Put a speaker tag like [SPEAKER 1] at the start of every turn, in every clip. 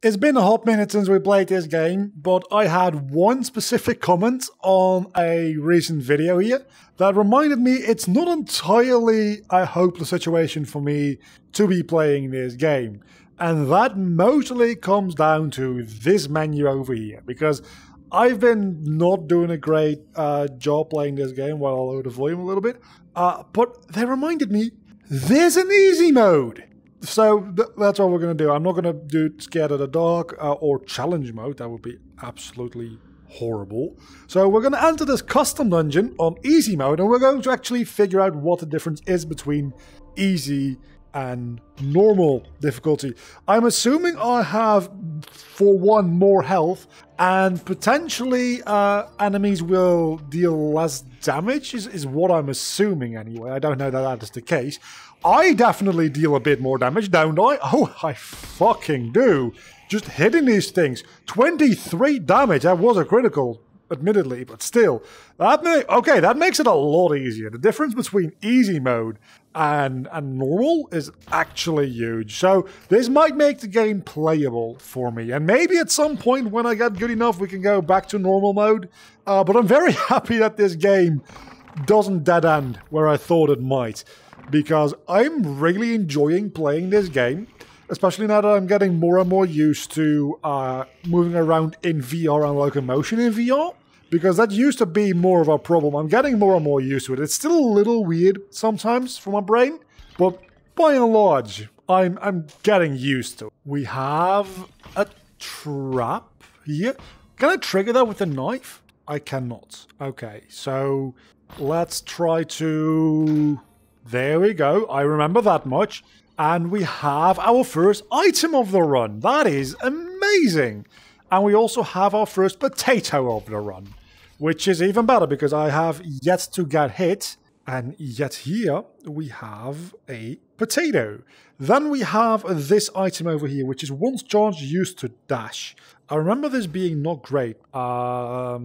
[SPEAKER 1] It's been a hot minute since we played this game, but I had one specific comment on a recent video here that reminded me it's not entirely a hopeless situation for me to be playing this game. And that mostly comes down to this menu over here, because I've been not doing a great job playing this game while I lower the volume a little bit, but they reminded me there's an easy mode. So that's what we're going to do. I'm not going to do Scared of the Dark or Challenge mode. That would be absolutely horrible. So we're going to enter this custom dungeon on easy mode, and we're going to actually figure out what the difference is between easy and normal difficulty. I'm assuming I have, for one, more health, and potentially enemies will deal less damage, is what I'm assuming anyway. I don't know that that is the case. I definitely deal a bit more damage, don't I? Oh, I fucking do. Just hitting these things. 23 damage. That was a critical, admittedly, but still. That makes it a lot easier. The difference between easy mode and normal is actually huge. So this might make the game playable for me. And maybe at some point when I get good enough, we can go back to normal mode. But I'm very happy that this game doesn't dead end where I thought it might, because I'm really enjoying playing this game, especially now that I'm getting more and more used to moving around in VR and locomotion in VR, because that used to be more of a problem. I'm getting more and more used to it. It's still a little weird sometimes for my brain, but by and large, I'm getting used to it. We have a trap here. Can I trigger that with a knife? I cannot. Okay, so let's try to... There we go, I remember that much. And we have our first item of the run. That is amazing. And we also have our first potato of the run, which is even better because I have yet to get hit. And yet here we have a potato. Then we have this item over here, which is once charged, used to dash. I remember this being not great last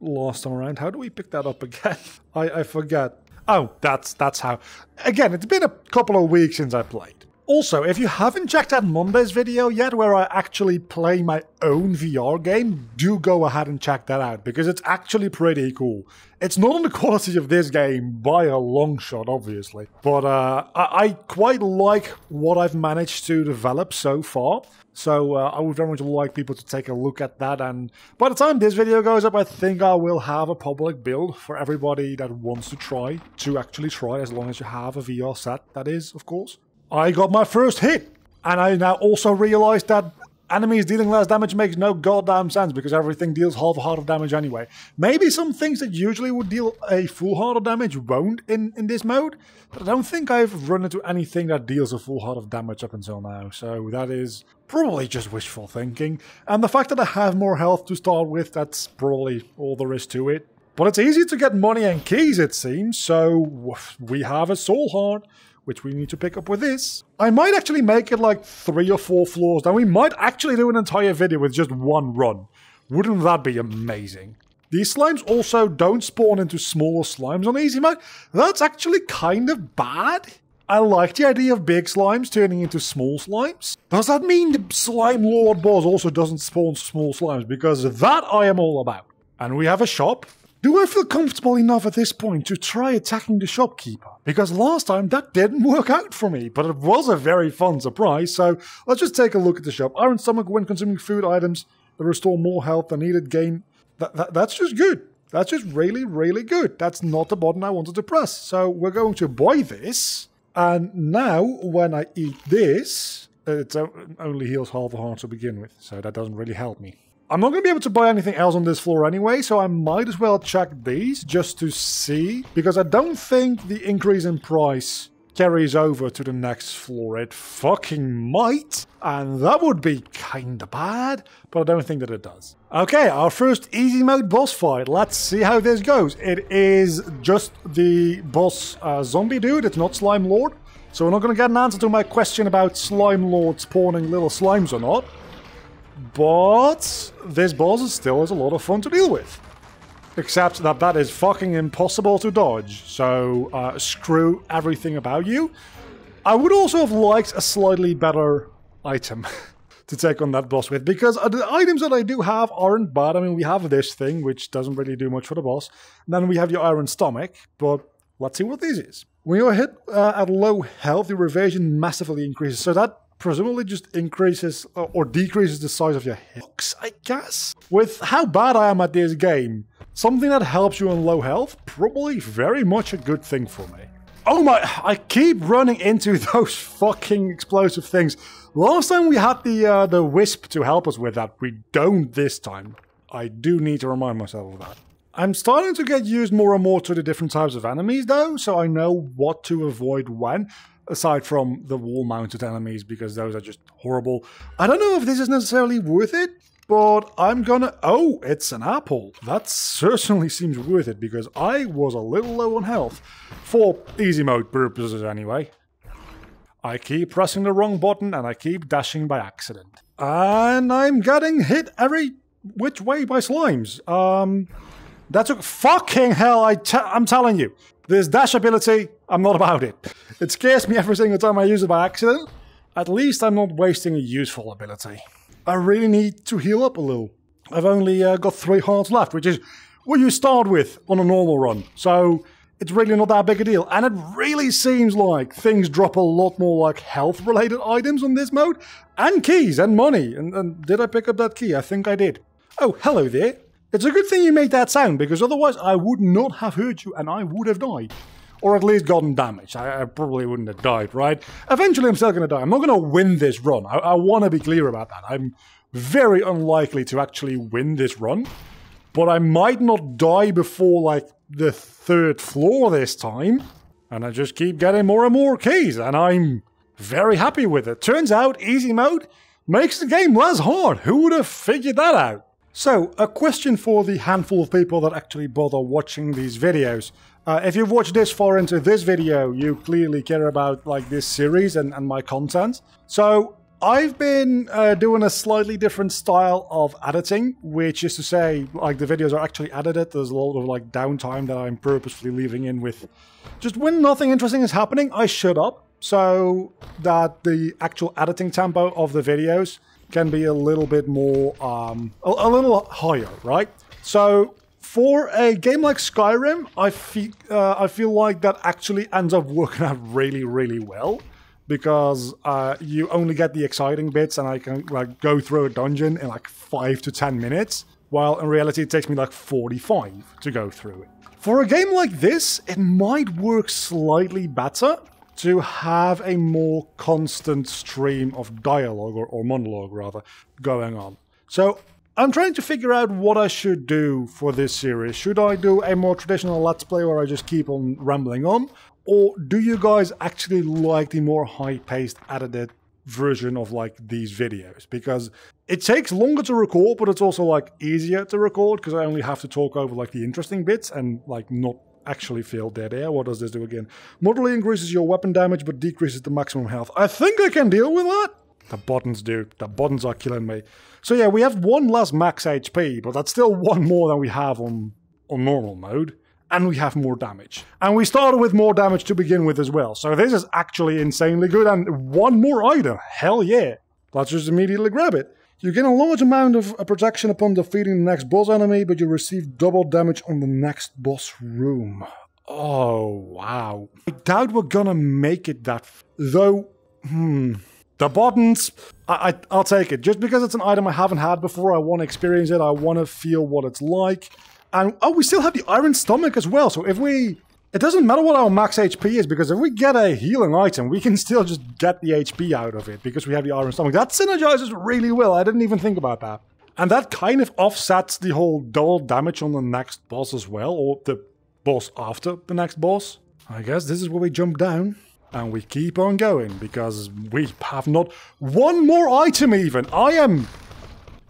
[SPEAKER 1] time around. How do we pick that up again? I forget. Oh, that's how. Again, it's been a couple of weeks since I played. Also, if you haven't checked out Monday's video yet, where I actually play my own VR game, do go ahead and check that out, because it's actually pretty cool. It's not on the quality of this game by a long shot, obviously, but I quite like what I've managed to develop so far. So I would very much like people to take a look at that, and by the time this video goes up, I think I will have a public build for everybody that wants to actually try, as long as you have a VR set, that is, of course. I got my first hit, and I now also realized that enemies dealing less damage makes no goddamn sense, because everything deals half a heart of damage anyway. Maybe some things that usually would deal a full heart of damage won't in this mode, but I don't think I've run into anything that deals a full heart of damage up until now, so that is probably just wishful thinking. And the fact that I have more health to start with, that's probably all there is to it. But it's easy to get money and keys, it seems, so we have a soul heart, which we need to pick up with this. I might actually make it like 3 or 4 floors, then we might actually do an entire video with just one run. Wouldn't that be amazing? These slimes also don't spawn into smaller slimes on easy mode. That's actually kind of bad. I like the idea of big slimes turning into small slimes. Does that mean the Slime Lord boss also doesn't spawn small slimes? Because that I am all about. And we have a shop. Do I feel comfortable enough at this point to try attacking the shopkeeper? Because last time that didn't work out for me, but it was a very fun surprise, so let's just take a look at the shop. Iron stomach when consuming food items that restore more health than needed gain. That's just good. That's just really, really good. That's not the button I wanted to press. So we're going to buy this, and now when I eat this, it only heals half a heart to begin with, so that doesn't really help me. I'm not going to be able to buy anything else on this floor anyway, so I might as well check these just to see, because I don't think the increase in price carries over to the next floor. It fucking might, and that would be kinda bad, but I don't think that it does. Okay, our first easy mode boss fight. Let's see how this goes. It is just the boss zombie dude, it's not Slime Lord, so we're not going to get an answer to my question about Slime Lord spawning little slimes or not. But this boss still is a lot of fun to deal with. Except that that is fucking impossible to dodge, so screw everything about you. I would also have liked a slightly better item. to take on that boss with, because the items that I do have aren't bad. I mean, we have this thing, which doesn't really do much for the boss. And then we have the Iron Stomach, but let's see what this is. When you're hit at low health, your evasion massively increases, so that presumably just increases or decreases the size of your hits, I guess? With how bad I am at this game, something that helps you on low health, probably very much a good thing for me. Oh my, I keep running into those fucking explosive things. Last time we had the Wisp to help us with that, we don't this time. I do need to remind myself of that. I'm starting to get used more and more to the different types of enemies though, so I know what to avoid when. Aside from the wall-mounted enemies, because those are just horrible. I don't know if this is necessarily worth it, but I'm gonna... Oh, it's an apple. That certainly seems worth it, because I was a little low on health. For easy mode purposes, anyway. I keep pressing the wrong button, and I keep dashing by accident. And I'm getting hit every which way by slimes. That took... Fucking hell, I'm telling you. This dash ability, I'm not about it. It scares me every single time I use it by accident. At least I'm not wasting a useful ability. I really need to heal up a little. I've only got 3 hearts left, which is what you start with on a normal run. So it's really not that big a deal. And it really seems like things drop a lot more like health-related items on this mode. And keys and money. And did I pick up that key? I think I did. Oh, hello there. It's a good thing you made that sound, because otherwise I would not have hurt you and I would have died. Or at least gotten damaged. I probably wouldn't have died, right? Eventually I'm still going to die. I'm not going to win this run. I want to be clear about that. I'm very unlikely to actually win this run. But I might not die before, like, the 3rd floor this time. And I just keep getting more and more keys. And I'm very happy with it. Turns out, easy mode makes the game less hard. Who would have figured that out? So, a question for the handful of people that actually bother watching these videos. If you've watched this far into this video, you clearly care about like this series and my content. So, I've been doing a slightly different style of editing, which is to say, like, the videos are actually edited. There's a lot of like downtime that I'm purposefully leaving in with. Just when nothing interesting is happening, I shut up, so that the actual editing tempo of the videos can be a little bit more, a little higher, right? So, for a game like Skyrim, I feel like that actually ends up working out really, really well, because you only get the exciting bits, and I can like go through a dungeon in like 5 to 10 minutes, while in reality it takes me like 45 to go through it. For a game like this, it might work slightly better to have a more constant stream of dialogue, or monologue rather, going on. So I'm trying to figure out what I should do for this series. Should I do a more traditional Let's Play where I just keep on rambling on? Or do you guys actually like the more high-paced, edited version of like these videos? Because it takes longer to record, but it's also like easier to record, because I only have to talk over like the interesting bits and like not actually feel dead air. What does this do again? Moderately increases your weapon damage, but decreases the maximum health. I think I can deal with that. The buttons, dude. The buttons are killing me. So yeah, we have 1 less max HP, but that's still 1 more than we have on normal mode. And we have more damage. And we started with more damage to begin with as well. So this is actually insanely good. And 1 more item. Hell yeah. Let's just immediately grab it. You gain a large amount of protection upon defeating the next boss enemy, but you receive double damage on the next boss room. Oh, wow. I doubt we're gonna make it that... Though, the buttons, I'll take it. Just because it's an item I haven't had before, I want to experience it, I want to feel what it's like. And, oh, we still have the Iron Stomach as well, so if we... It doesn't matter what our max HP is, because if we get a healing item, we can still just get the HP out of it, because we have the Iron Stomach. That synergizes really well, I didn't even think about that. And that kind of offsets the whole double damage on the next boss as well, or the boss after the next boss. I guess this is where we jump down, and we keep on going, because we have not 1 more item even.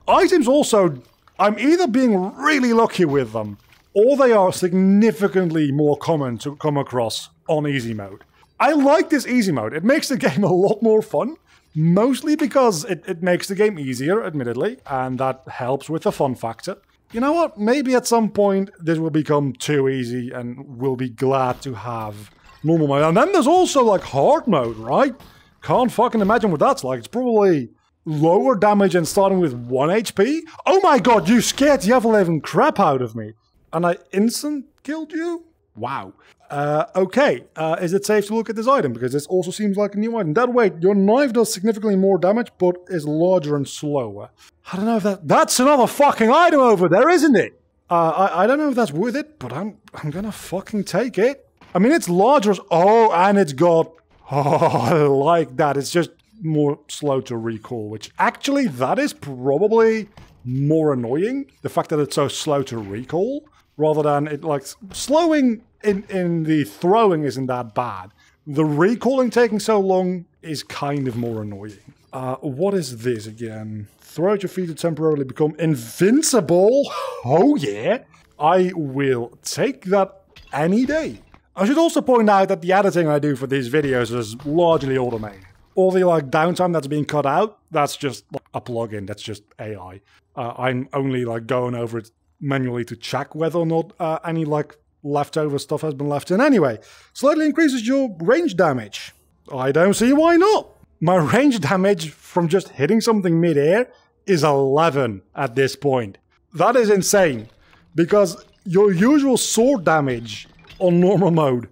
[SPEAKER 1] Items also, I'm either being really lucky with them, or they are significantly more common to come across on easy mode. I like this easy mode. It makes the game a lot more fun, mostly because it makes the game easier, admittedly, and that helps with the fun factor. You know what? Maybe at some point this will become too easy and we'll be glad to have normal mode. And then there's also like hard mode, right? Can't fucking imagine what that's like. It's probably lower damage and starting with 1 HP? Oh my god, you scared the ever-living crap out of me. And I instant killed you? Wow. Okay, is it safe to look at this item? Because this also seems like a new item. That way, your knife does significantly more damage, but is larger and slower. I don't know if that's another fucking item over there, isn't it? I don't know if that's worth it, but I'm gonna fucking take it. I mean, it's larger. Oh, and it's got... Oh, I like that. It's just more slow to recall, which actually, that is probably more annoying. The fact that it's so slow to recall, rather than it, like, slowing in the throwing isn't that bad. The recalling taking so long is kind of more annoying. What is this again? Throw at your feet to temporarily become invincible. Oh yeah, I will take that any day. I should also point out that the editing I do for these videos is largely automated. All the like downtime that's being cut out, that's just a plugin, that's just AI. I'm only like going over it manually to check whether or not any like leftover stuff has been left in. Anyway, slightly increases your range damage. I don't see why not. My range damage from just hitting something mid-air is 11 at this point. That is insane, because your usual sword damage on normal mode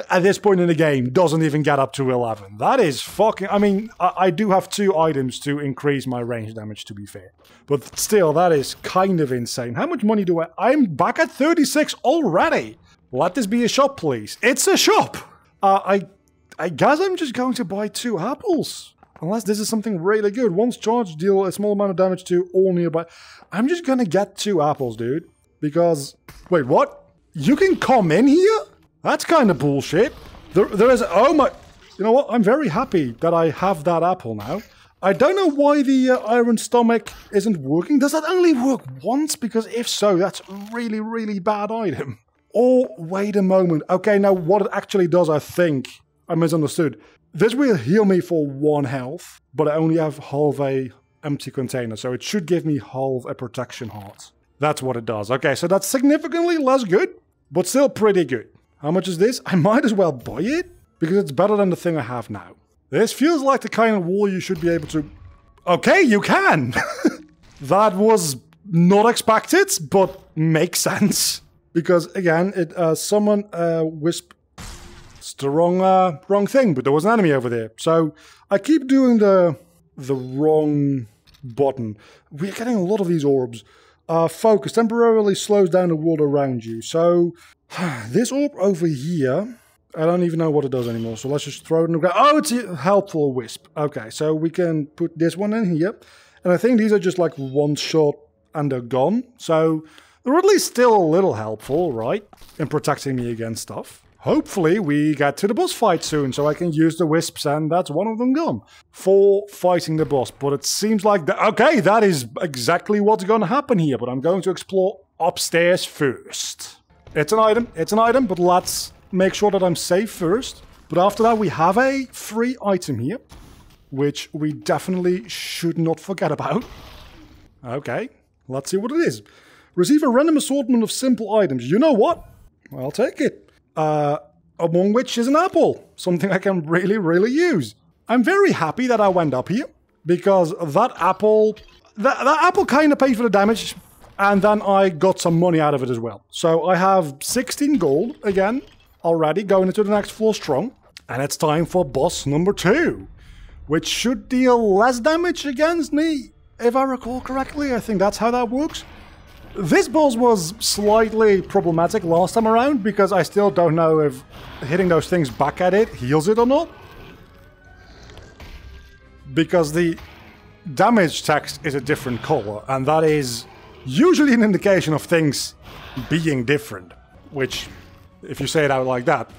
[SPEAKER 1] at this point in the game doesn't even get up to 11. That is fucking... I mean, I do have 2 items to increase my range damage, to be fair. But still, that is kind of insane. How much money do I... I'm back at 36 already! Let this be a shop, please. It's a shop! I guess I'm just going to buy 2 apples. Unless this is something really good. Once charged, deal a small amount of damage to all nearby... I'm just gonna get 2 apples, dude. Because... Wait, what? You can come in here? That's kind of bullshit. There is... Oh my... You know what? I'm very happy that I have that apple now. I don't know why the iron stomach isn't working. Does that only work once? Because if so, that's a really, really bad item. Oh, wait a moment. Okay, now what it actually does, I think... I misunderstood. This will heal me for 1 health, but I only have half a empty container, so it should give me half a protection heart. That's what it does. Okay, so that's significantly less good, but still pretty good. How much is this? I might as well buy it, because it's better than the thing I have now. This feels like the kind of wall you should be able to... Okay, you can! That was not expected, but makes sense. Because, again, it summon a wisp... It's the wrong thing, but there was an enemy over there. So, I keep doing the wrong button. We're getting a lot of these orbs. Focus temporarily slows down the world around you. So, this orb over here, I don't even know what it does anymore. So let's just throw it in the ground. Oh, it's a helpful wisp. Okay, so we can put this one in here. And I think these are just like one shot and they're gone. So they're at least still a little helpful, right? In protecting me against stuff. Hopefully we get to the boss fight soon, so I can use the wisps, and that's one of them gone. For fighting the boss, but it seems like... Okay, that is exactly what's going to happen here, but I'm going to explore upstairs first. It's an item, but let's make sure that I'm safe first. But after that, we have a free item here, which we definitely should not forget about. Okay, let's see what it is. Receive a random assortment of simple items. You know what? I'll take it. Among which is an apple. Something I can really, really use. I'm very happy that I went up here, because that apple kind of paid for the damage, and then I got some money out of it as well. So I have 16 gold, again, already going into the next floor strong. And it's time for boss number 2, which should deal less damage against me, if I recall correctly. I think that's how that works. This boss was slightly problematic last time around, because I still don't know if hitting those things back at it heals it or not. Because the damage text is a different color, and that is usually an indication of things being different. Which, if you say it out like that,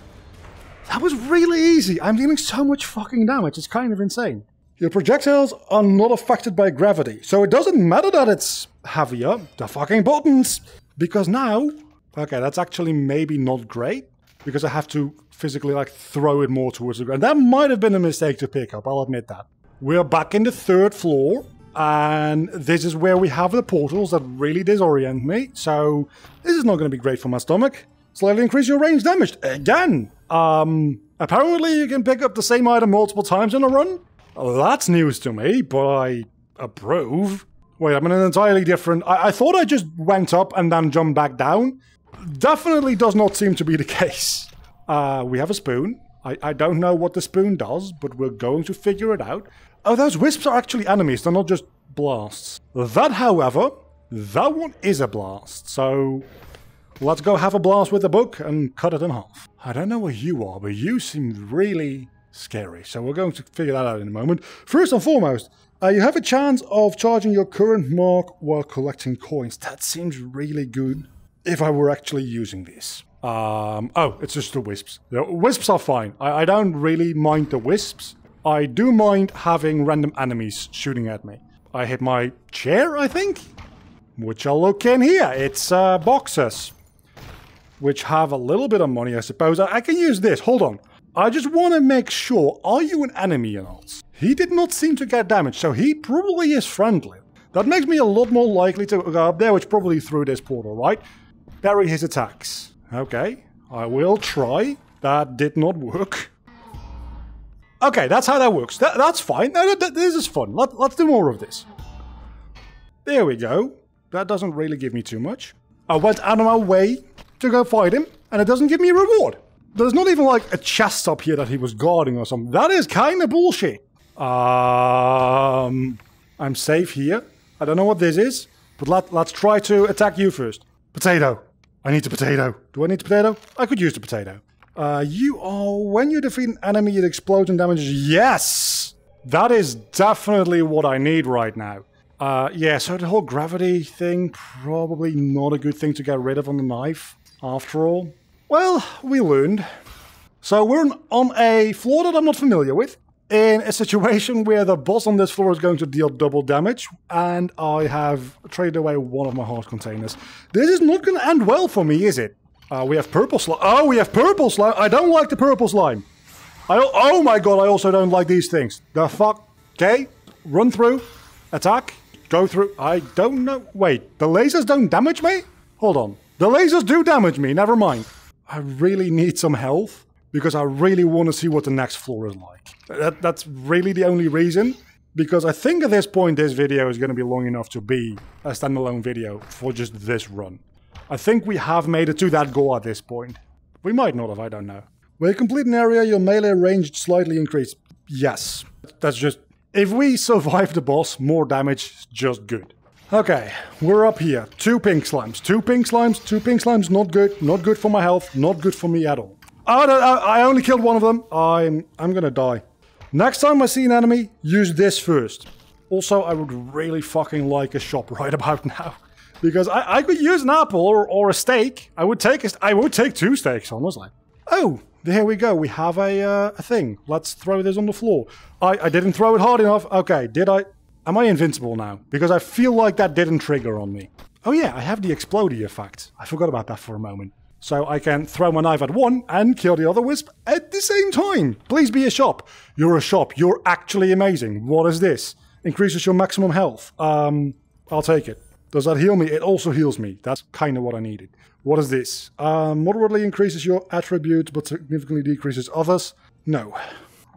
[SPEAKER 1] that was really easy. I'm dealing so much fucking damage, it's kind of insane. Your projectiles are not affected by gravity, so it doesn't matter that it's heavier. The fucking buttons! Because now... Okay, that's actually maybe not great, because I have to physically, like, throw it more towards the ground. That might have been a mistake to pick up, I'll admit that. We're back in the 3rd floor, and this is where we have the portals that really disorient me, so this is not going to be great for my stomach. Slightly increase your range damage. Again! Apparently you can pick up the same item multiple times in a run. Well, that's news to me, but approve. Wait, I'm in an entirely different... I thought I just went up and then jumped back down. Definitely does not seem to be the case. We have a spoon. I don't know what the spoon does, but we're going to figure it out. Oh, those wisps are actually enemies. They're not just blasts. That, however, that one is a blast. So let's go have a blast with the book and cut it in half. I don't know where you are, but you seem really scary. So we're going to figure that out in a moment. First and foremost, you have a chance of charging your current mark while collecting coins. That seems really good if I were actually using this. Oh, it's just the wisps. The wisps are fine. I don't really mind the wisps. I do mind having random enemies shooting at me. I hit my chair, I think? Which I'll look in here. It's boxes, which have a little bit of money, I suppose. I can use this. Hold on. I just want to make sure. Are you an enemy or not? He did not seem to get damaged, so he probably is friendly. That makes me a lot more likely to go up there, which probably through this portal, right? Parry his attacks. Okay, I will try. That did not work. Okay, that's how that works. That's fine. This is fun. Let's do more of this. There we go. That doesn't really give me too much. I went out of my way to go fight him, and it doesn't give me a reward. There's not even like a chest up here that he was guarding or something. That is kind of bullshit. I'm safe here. I don't know what this is, but let's try to attack you first. Potato. I need a potato. Do I need a potato? I could use the potato. You are... When you defeat an enemy, it explodes and damages... Yes! That is definitely what I need right now. Yeah, so the whole gravity thing, probably not a good thing to get rid of on the knife, after all. Well, we learned. So we're on a floor that I'm not familiar with, in a situation where the boss on this floor is going to deal double damage, and I have traded away one of my heart containers. This is not going to end well for me, is it? We have purple slime. Oh, we have purple slime. I don't like the purple slime. Oh my god, I also don't like these things. The fuck? Okay, run through, attack, go through. I don't know. Wait, the lasers don't damage me? Hold on. The lasers do damage me, never mind. I really need some health, because I really want to see what the next floor is like. That's really the only reason, because I think at this point this video is going to be long enough to be a standalone video for just this run. I think we have made it to that goal at this point. We might not have, I don't know. When you complete an area, your melee range slightly increased. Yes, that's just... If we survive the boss, more damage, just good. Okay, we're up here. 2 pink slimes. 2 pink slimes. 2 pink slimes, not good. Not good for my health. Not good for me at all. Oh, no, I only killed one of them. I'm gonna die. Next time I see an enemy, use this first. Also, I would really fucking like a shop right about now. Because I could use an apple or a steak. I would take 2 steaks, honestly. Oh, there we go. We have a thing. Let's throw this on the floor. I didn't throw it hard enough. Okay, did I? Am I invincible now? Because I feel like that didn't trigger on me. Oh yeah, I have the explodey effect. I forgot about that for a moment. So I can throw my knife at one and kill the other wisp at the same time. Please be a shop. You're a shop. You're actually amazing. What is this? Increases your maximum health. I'll take it. Does that heal me? It also heals me. That's kind of what I needed. What is this? Moderately increases your attributes, but significantly decreases others. No,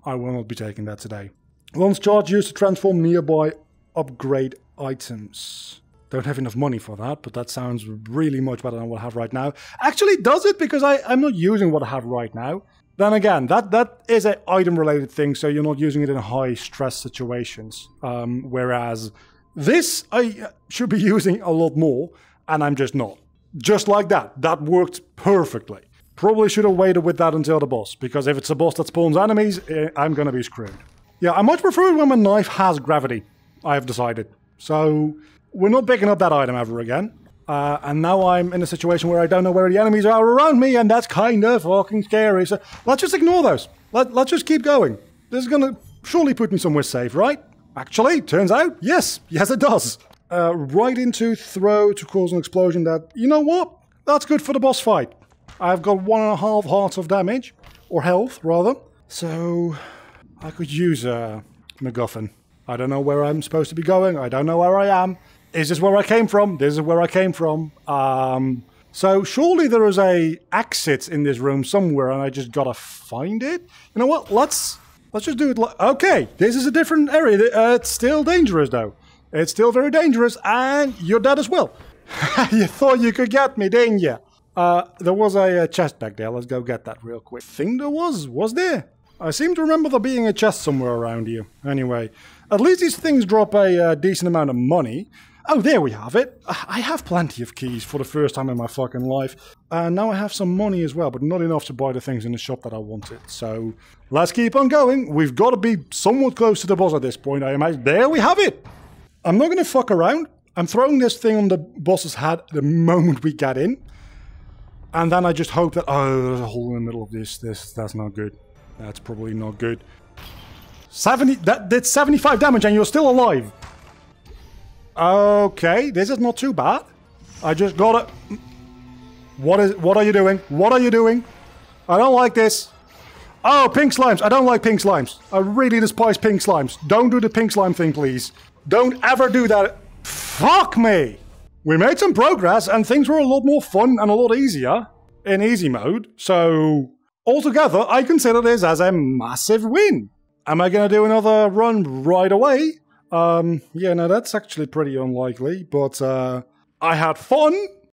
[SPEAKER 1] I will not be taking that today. Once charged, used to transform nearby upgrade items. Don't have enough money for that, but that sounds really much better than what I have right now. Actually, does it? Because I'm not using what I have right now. Then again, that is an item-related thing, so you're not using it in high-stress situations. Whereas this, I should be using a lot more, and I'm just not. Just like that. That worked perfectly. Probably should have waited with that until the boss, because if it's a boss that spawns enemies, I'm gonna be screwed. Yeah, I much prefer it when my knife has gravity, I have decided. So, we're not picking up that item ever again. And now I'm in a situation where I don't know where the enemies are around me, and that's kind of fucking scary. So, let's just ignore those. Let's just keep going. This is gonna surely put me somewhere safe, right? Actually, turns out, yes it does. Right into throw to cause an explosion that, you know what? That's good for the boss fight. I've got 1.5 hearts of damage, or health, rather. So, I could use a MacGuffin. I don't know where I'm supposed to be going. I don't know where I am. Is this where I came from? This is where I came from. So surely there is a exit in this room somewhere, and I just gotta find it. You know what? Let's just do it. Okay, this is a different area. It's still dangerous though. It's still very dangerous, and you're dead as well. You thought you could get me, didn't you? There was a chest back there. Let's go get that real quick. Think there was there? I seem to remember there being a chest somewhere around here. Anyway, at least these things drop a decent amount of money. Oh, there we have it. I have plenty of keys for the first time in my fucking life. And now I have some money as well, but not enough to buy the things in the shop that I wanted. So, let's keep on going. We've got to be somewhat close to the boss at this point, I imagine. There we have it! I'm not going to fuck around. I'm throwing this thing on the boss's head the moment we get in. And then I just hope that... Oh, there's a hole in the middle of this. That's not good. That's probably not good. 70... That did 75 damage and you're still alive. Okay, this is not too bad. I just gotta... What are you doing? What are you doing? I don't like this. Oh, pink slimes. I don't like pink slimes. I really despise pink slimes. Don't do the pink slime thing, please. Don't ever do that. Fuck me! We made some progress and things were a lot more fun and a lot easier in easy mode. So, altogether, I consider this as a massive win. Am I gonna do another run right away? Yeah, no, that's actually pretty unlikely, but I had fun.